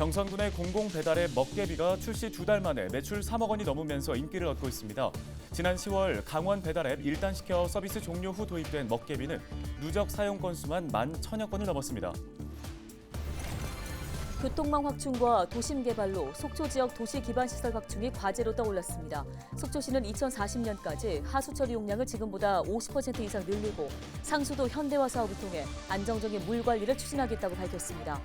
정선군의 공공배달앱 먹개비가 출시 2달 만에 매출 3억 원이 넘으면서 인기를 얻고 있습니다. 지난 10월 강원 배달앱 1단 시켜 서비스 종료 후 도입된 먹개비는 누적 사용 건수만 11,000여 건을 넘었습니다. 교통망 확충과 도심 개발로 속초 지역 도시 기반 시설 확충이 과제로 떠올랐습니다. 속초시는 2040년까지 하수처리 용량을 지금보다 50% 이상 늘리고 상수도 현대화 사업을 통해 안정적인 물 관리를 추진하겠다고 밝혔습니다.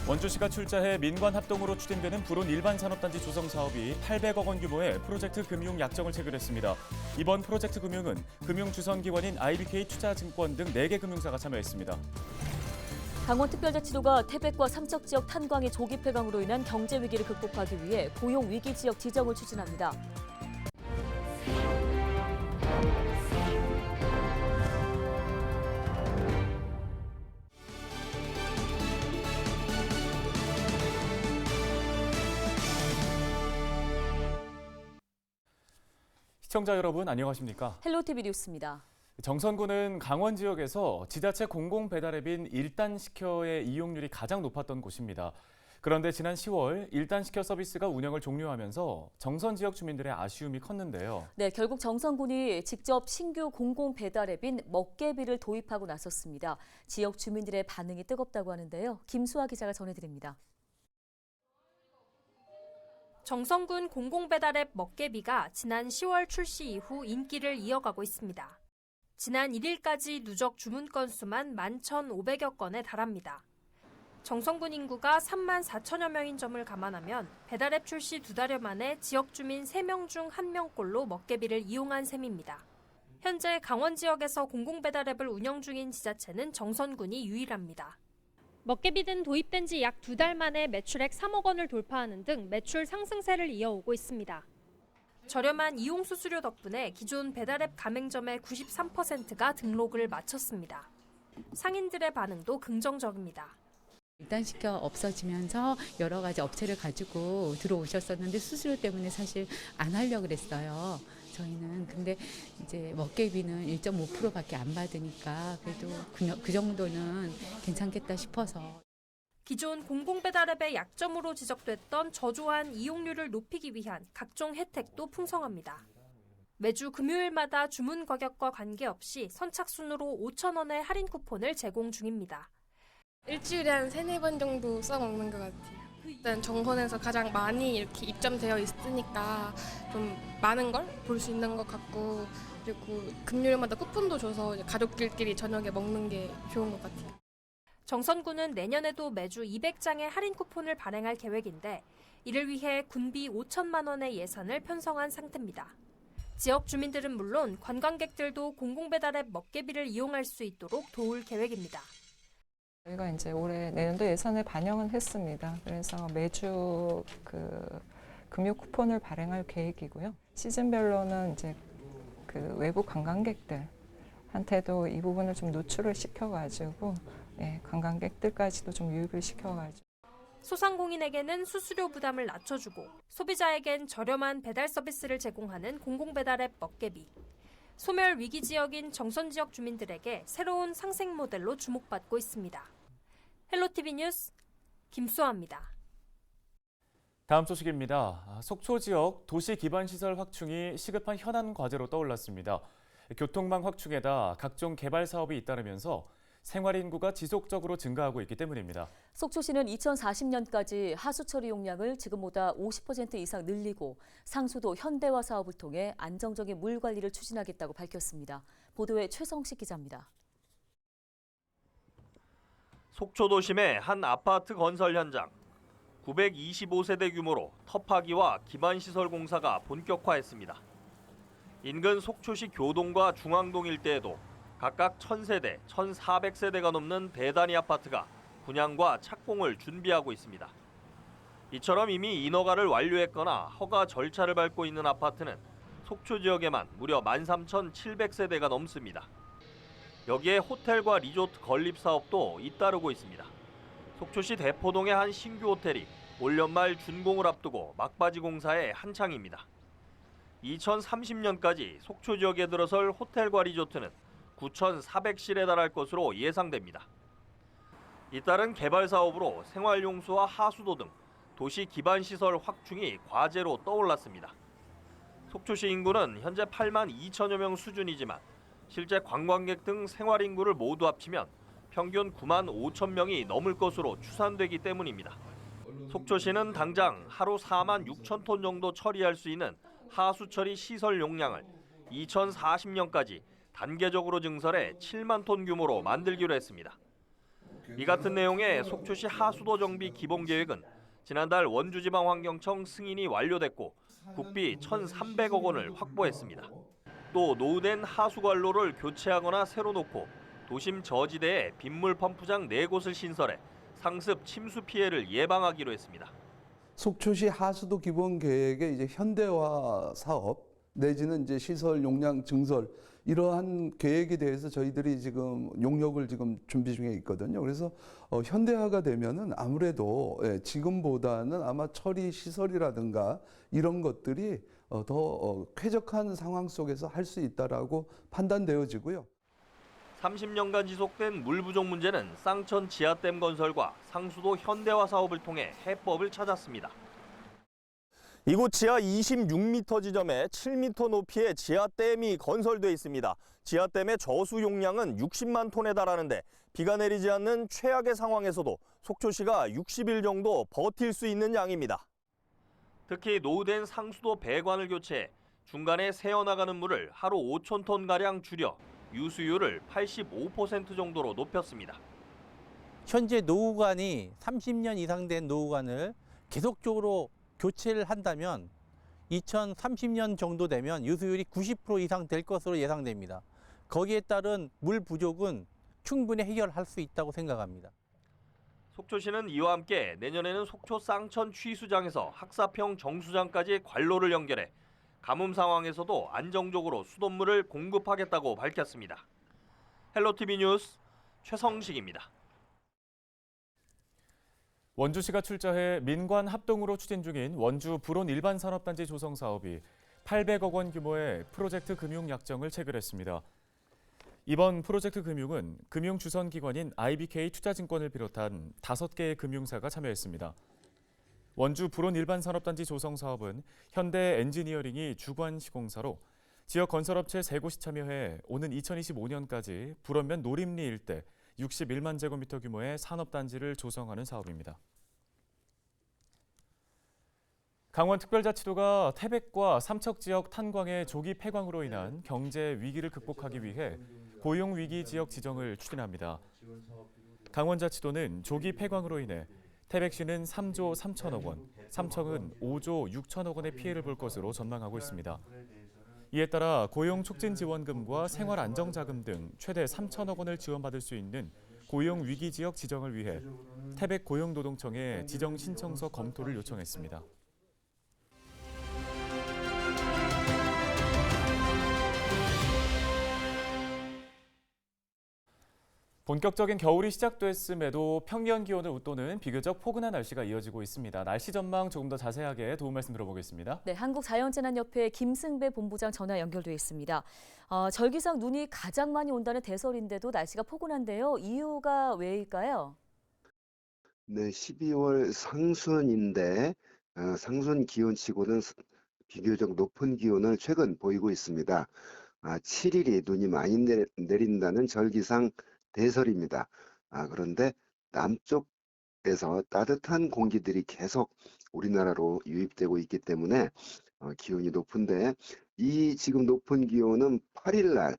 원주시가 출자해 민관 합동으로 추진되는 불온 일반산업단지 조성 사업이 800억 원 규모의 프로젝트 금융 약정을 체결했습니다. 이번 프로젝트 금융은 금융주선기관인 IBK 투자증권 등 4개 금융사가 참여했습니다. 강원특별자치도가 태백과 삼척 지역 탄광의 조기 폐광으로 인한 경제 위기를 극복하기 위해 고용 위기 지역 지정을 추진합니다. 시청자 여러분 안녕하십니까? 헬로티비 뉴스입니다. 정선군은 강원 지역에서 지자체 공공배달앱인 1단 시켜의 이용률이 가장 높았던 곳입니다. 그런데 지난 10월 1단 시켜 서비스가 운영을 종료하면서 정선 지역 주민들의 아쉬움이 컸는데요. 네, 결국 정선군이 직접 신규 공공배달앱인 먹개비를 도입하고 나섰습니다. 지역 주민들의 반응이 뜨겁다고 하는데요. 김수아 기자가 전해드립니다. 정선군 공공배달앱 먹개비가 지난 10월 출시 이후 인기를 이어가고 있습니다. 지난 1일까지 누적 주문 건수만 11,500여 건에 달합니다. 정선군 인구가 3만 4천여 명인 점을 감안하면 배달앱 출시 2달여 만에 지역 주민 3명 중 1명꼴로 먹개비를 이용한 셈입니다. 현재 강원 지역에서 공공배달앱을 운영 중인 지자체는 정선군이 유일합니다. 먹개비는 도입된 지 약 2달 만에 매출액 3억 원을 돌파하는 등 매출 상승세를 이어오고 있습니다. 저렴한 이용 수수료 덕분에 기존 배달앱 가맹점의 93%가 등록을 마쳤습니다. 상인들의 반응도 긍정적입니다. 일단 시켜 없어지면서 여러 가지 업체를 가지고 들어오셨었는데 수수료 때문에 사실 안 하려고 그랬어요. 저희는 근데 이제 먹개비는 1.5%밖에 안 받으니까 그래도 그 정도는 괜찮겠다 싶어서. 기존 공공배달앱의 약점으로 지적됐던 저조한 이용률을 높이기 위한 각종 혜택도 풍성합니다. 매주 금요일마다 주문 가격과 관계없이 선착순으로 5,000원의 할인 쿠폰을 제공 중입니다. 일주일에 한 3-4번 정도 써먹는 것 같아요. 일단 정선에서 가장 많이 이렇게 입점되어 있으니까 좀 많은 걸 볼 수 있는 것 같고, 그리고 금요일마다 쿠폰도 줘서 가족들끼리 저녁에 먹는 게 좋은 것 같아요. 정선군은 내년에도 매주 200장의 할인 쿠폰을 발행할 계획인데 이를 위해 군비 5천만 원의 예산을 편성한 상태입니다. 지역 주민들은 물론 관광객들도 공공배달앱 먹개비를 이용할 수 있도록 도울 계획입니다. 저희가 이제 올해 내년도 예산을 반영은 했습니다. 그래서 매주 금요 쿠폰을 발행할 계획이고요. 시즌별로는 이제 외부 관광객들한테도 이 부분을 좀 노출을 시켜가지고 관광객들까지도 좀 유입을 시켜가지고. 소상공인에게는 수수료 부담을 낮춰주고 소비자에겐 저렴한 배달 서비스를 제공하는 공공배달앱 먹개비. 소멸 위기 지역인 정선 지역 주민들에게 새로운 상생 모델로 주목받고 있습니다. 헬로티비 뉴스 김수아입니다. 다음 소식입니다. 속초 지역 도시 기반 시설 확충이 시급한 현안 과제로 떠올랐습니다. 교통망 확충에다 각종 개발 사업이 잇따르면서 생활 인구가 지속적으로 증가하고 있기 때문입니다. 속초시는 2040년까지 하수처리 용량을 지금보다 50% 이상 늘리고 상수도 현대화 사업을 통해 안정적인 물 관리를 추진하겠다고 밝혔습니다. 보도에 최성식 기자입니다. 속초 도심의 한 아파트 건설 현장. 925세대 규모로 터파기와 기반시설 공사가 본격화했습니다. 인근 속초시 교동과 중앙동 일대에도 각각 1,000세대, 1,400세대가 넘는 대단위 아파트가 분양과 착공을 준비하고 있습니다. 이처럼 이미 인허가를 완료했거나 허가 절차를 밟고 있는 아파트는 속초 지역에만 무려 13,700세대가 넘습니다. 여기에 호텔과 리조트 건립 사업도 잇따르고 있습니다. 속초시 대포동의 한 신규 호텔이 올 연말 준공을 앞두고 막바지 공사에 한창입니다. 2030년까지 속초 지역에 들어설 호텔과 리조트는 9,400실에 달할 것으로 예상됩니다. 잇따른 개발 사업으로 생활용수와 하수도 등 도시 기반 시설 확충이 과제로 떠올랐습니다. 속초시 인구는 현재 8만 2천여 명 수준이지만 실제 관광객 등 생활 인구를 모두 합치면 평균 9만 5천 명이 넘을 것으로 추산되기 때문입니다. 속초시는 당장 하루 4만 6천 톤 정도 처리할 수 있는 하수 처리 시설 용량을 2040년까지 단계적으로 증설해 7만 톤 규모로 만들기로 했습니다. 이 같은 내용의 속초시 하수도 정비 기본 계획은 지난달 원주지방환경청 승인이 완료됐고 국비 1,300억 원을 확보했습니다. 또 노후된 하수관로를 교체하거나 새로 놓고 도심 저지대에 빗물 펌프장 4곳을 신설해 상습 침수 피해를 예방하기로 했습니다. 속초시 하수도 기본 계획의 이제 현대화 사업 내지는 이제 시설 용량 증설 이러한 계획에 대해서 저희들이 지금 용역을 지금 준비 중에 있거든요. 그래서 현대화가 되면은 아무래도 지금보다는 아마 처리 시설이라든가 이런 것들이 더 쾌적한 상황 속에서 할 수 있다라고 판단되어지고요. 30년간 지속된 물 부족 문제는 쌍천 지하댐 건설과 상수도 현대화 사업을 통해 해법을 찾았습니다. 이곳 지하 26m 지점에 7m 높이의 지하댐이 건설돼 있습니다. 지하댐의 저수 용량은 60만 톤에 달하는데 비가 내리지 않는 최악의 상황에서도 속초시가 60일 정도 버틸 수 있는 양입니다. 특히 노후된 상수도 배관을 교체해 중간에 새어나가는 물을 하루 5천 톤가량 줄여 유수율을 85% 정도로 높였습니다. 현재 노후관이 30년 이상 된 노후관을 계속적으로 교체를 한다면 2030년 정도 되면 유수율이 90% 이상 될 것으로 예상됩니다. 거기에 따른 물 부족은 충분히 해결할 수 있다고 생각합니다. 속초시는 이와 함께 내년에는 속초 쌍천 취수장에서 학사평 정수장까지 관로를 연결해 가뭄 상황에서도 안정적으로 수돗물을 공급하겠다고 밝혔습니다. 헬로티비 뉴스 최성식입니다. 원주시가 출자해 민관 합동으로 추진 중인 원주 불온 일반산업단지 조성 사업이 800억 원 규모의 프로젝트 금융 약정을 체결했습니다. 이번 프로젝트 금융은 금융주선기관인 IBK 투자증권을 비롯한 5개의 금융사가 참여했습니다. 원주 불온 일반산업단지 조성 사업은 현대 엔지니어링이 주관 시공사로 지역 건설업체 3곳이 참여해 오는 2025년까지 불원면 노림리 일대 61만 제곱미터 규모의 산업단지를 조성하는 사업입니다. 강원특별자치도가 태백과 삼척 지역 탄광의 조기 폐광으로 인한 경제 위기를 극복하기 위해 고용위기 지역 지정을 추진합니다. 강원자치도는 조기 폐광으로 인해 태백시는 3조 3천억 원, 삼척은 5조 6천억 원의 피해를 볼 것으로 전망하고 있습니다. 이에 따라 고용촉진지원금과 생활안정자금 등 최대 3천억 원을 지원받을 수 있는 고용위기지역 지정을 위해 태백고용노동청에 지정 신청서 검토를 요청했습니다. 본격적인 겨울이 시작됐음에도 평년 기온을 웃도는 비교적 포근한 날씨가 이어지고 있습니다. 날씨 전망 조금 더 자세하게 도움 말씀 들어보겠습니다. 네, 한국자연재난협회 김승배 본부장 전화 연결돼 있습니다. 절기상 눈이 가장 많이 온다는 대설인데도 날씨가 포근한데요. 이유가 왜일까요? 네, 12월 상순인데 상순 기온치고는 비교적 높은 기온을 최근 보이고 있습니다. 7일이 눈이 많이 내린다는 절기상 대설입니다. 그런데 남쪽에서 따뜻한 공기들이 계속 우리나라로 유입되고 있기 때문에 기온이 높은데 이 지금 높은 기온은 8일 날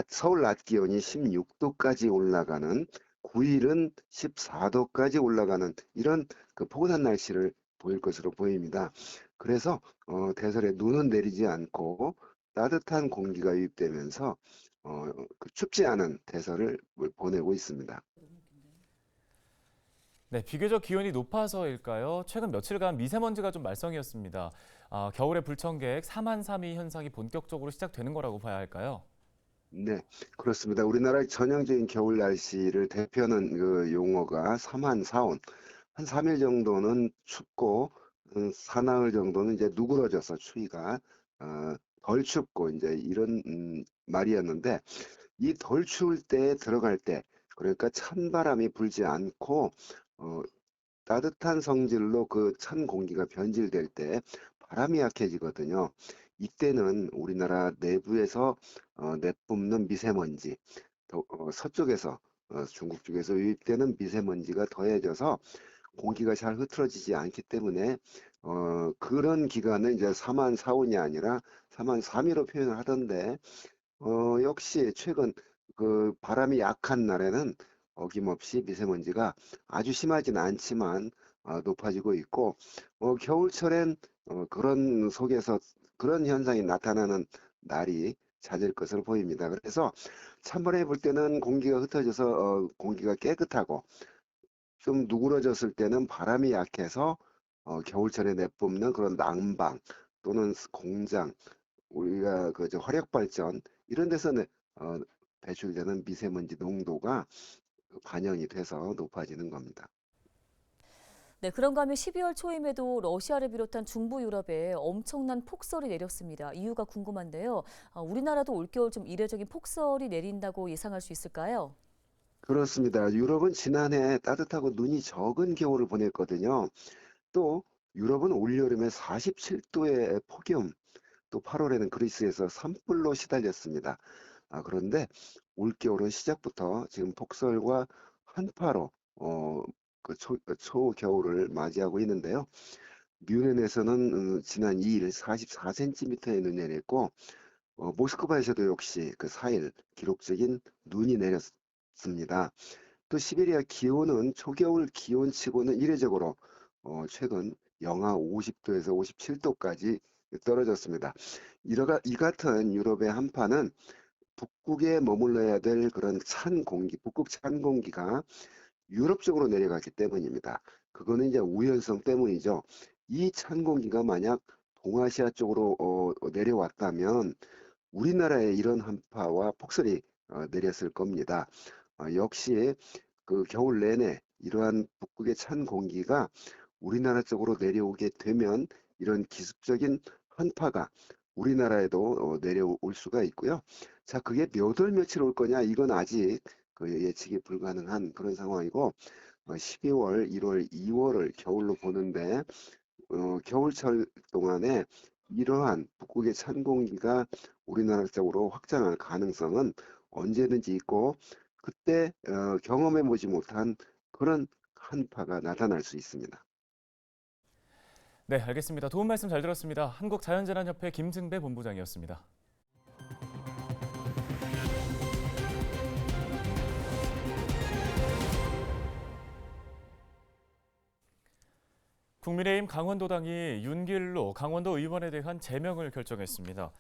서울 낮 기온이 16도까지 올라가는 9일은 14도까지 올라가는 이런 그 포근한 날씨를 보일 것으로 보입니다. 그래서 대설에 눈은 내리지 않고 따뜻한 공기가 유입되면서 춥지 않은 대설을 보내고 있습니다. 네, 비교적 기온이 높아서일까요? 최근 며칠간 미세먼지가 좀 말썽이었습니다. 겨울의 불청객 사만삼이 현상이 본격적으로 시작되는 거라고 봐야 할까요? 네, 그렇습니다. 우리나라의 전형적인 겨울 날씨를 대표하는 그 용어가 사만사온. 한 3일 정도는 춥고 사나흘 정도는 이제 누그러져서 추위가 덜 춥고 이제 이런 말이었는데 이 덜 추울 때 들어갈 때 그러니까 찬바람이 불지 않고 따뜻한 성질로 그 찬 공기가 변질될 때 바람이 약해지거든요. 이때는 우리나라 내부에서 내뿜는 미세먼지, 서쪽에서 중국 쪽에서 유입되는 미세먼지가 더해져서 공기가 잘 흐트러지지 않기 때문에 그런 기간은 이제 3만 4온이 아니라 3만 3위로 표현을 하던데 역시 최근 그 바람이 약한 날에는 어김없이 미세먼지가 아주 심하지는 않지만 높아지고 있고 겨울철엔 그런 속에서 그런 현상이 나타나는 날이 잦을 것으로 보입니다. 그래서 찬바람이 불 때는 공기가 흩어져서 공기가 깨끗하고 좀 누그러졌을 때는 바람이 약해서 겨울철에 내뿜는 그런 난방 또는 공장 우리가 그저 화력 발전 이런 데서 배출되는 미세먼지 농도가 반영이 돼서 높아지는 겁니다. 네, 그런가 하면 12월 초임에도 러시아를 비롯한 중부 유럽에 엄청난 폭설이 내렸습니다. 이유가 궁금한데요. 우리나라도 올겨울 좀 이례적인 폭설이 내린다고 예상할 수 있을까요? 그렇습니다. 유럽은 지난해 따뜻하고 눈이 적은 겨울을 보냈거든요. 또 유럽은 올여름에 47도의 폭염, 또 8월에는 그리스에서 산불로 시달렸습니다. 그런데 올겨울은 시작부터 지금 폭설과 한파로 초겨울을 맞이하고 있는데요. 뮌헨에서는 지난 2일 44cm의 눈이 내렸고 모스크바에서도 역시 그 4일 기록적인 눈이 내렸습니다. 또 시베리아 기온은 초겨울 기온치고는 이례적으로 최근 영하 50도에서 57도까지 떨어졌습니다. 이 같은 유럽의 한파는 북극에 머물러야 될 그런 찬 공기, 북극 찬 공기가 유럽 쪽으로 내려갔기 때문입니다. 그거는 이제 우연성 때문이죠. 이 찬 공기가 만약 동아시아 쪽으로 내려왔다면 우리나라에 이런 한파와 폭설이 내렸을 겁니다. 역시 그 겨울 내내 이러한 북극의 찬 공기가 우리나라 쪽으로 내려오게 되면 이런 기습적인 한파가 우리나라에도 내려올 수가 있고요. 자, 그게 몇 월 며칠 올 거냐? 이건 아직 그 예측이 불가능한 그런 상황이고 12월, 1월, 2월을 겨울로 보는데 겨울철 동안에 이러한 북극의 찬 공기가 우리나라 쪽으로 확장할 가능성은 언제든지 있고 그때 경험해 보지 못한 그런 한파가 나타날 수 있습니다. 네, 알겠습니다. 도움 말씀 잘 들었습니다. 한국자연재난협회 김승배 본부장이었습니다. 국민의힘 강원도당이 윤길로 강원도 의원에 대한 제명을 결정했습니다.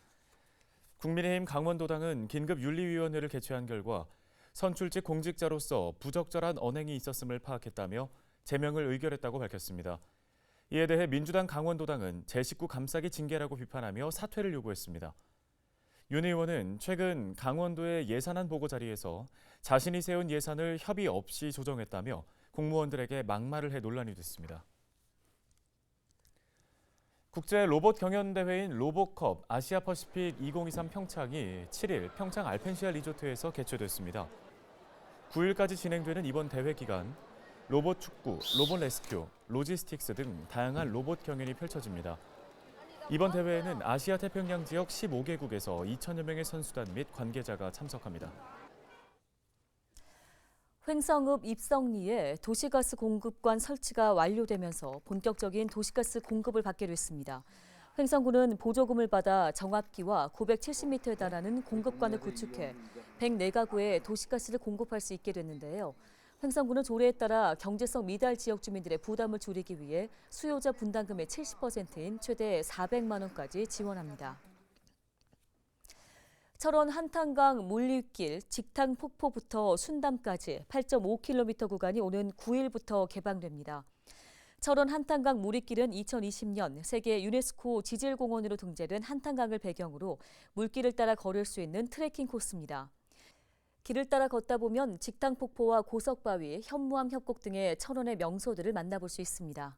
국민의힘 강원도당은 긴급윤리위원회를 개최한 결과 선출직 공직자로서 부적절한 언행이 있었음을 파악했다며 제명을 의결했다고 밝혔습니다. 이에 대해 민주당 강원도당은 제 식구 감싸기 징계라고 비판하며 사퇴를 요구했습니다. 윤 의원은 최근 강원도의 예산안 보고 자리에서 자신이 세운 예산을 협의 없이 조정했다며 공무원들에게 막말을 해 논란이 됐습니다. 국제 로봇 경연대회인 로보컵 아시아퍼시픽 2023 평창이 7일 평창 알펜시아 리조트에서 개최됐습니다. 9일까지 진행되는 이번 대회 기간 로봇 축구, 로봇 레스큐, 로지스틱스 등 다양한 로봇 경연이 펼쳐집니다. 이번 대회에는 아시아 태평양 지역 15개국에서 2천여 명의 선수단 및 관계자가 참석합니다. 횡성읍 입성리에 도시가스 공급관 설치가 완료되면서 본격적인 도시가스 공급을 받게 됐습니다. 횡성군은 보조금을 받아 정압기와 970m에 달하는 공급관을 구축해 104가구에 도시가스를 공급할 수 있게 됐는데요. 횡성군은 조례에 따라 경제성 미달 지역 주민들의 부담을 줄이기 위해 수요자 분담금의 70%인 최대 400만 원까지 지원합니다. 철원 한탄강 물리길 직탕폭포부터 순담까지 8.5km 구간이 오는 9일부터 개방됩니다. 철원 한탄강 물리길은 2020년 세계 유네스코 지질공원으로 등재된 한탄강을 배경으로 물길을 따라 걸을 수 있는 트레킹 코스입니다. 길을 따라 걷다 보면 직탕폭포와 고석바위, 현무암 협곡 등의 철원의 명소들을 만나볼 수 있습니다.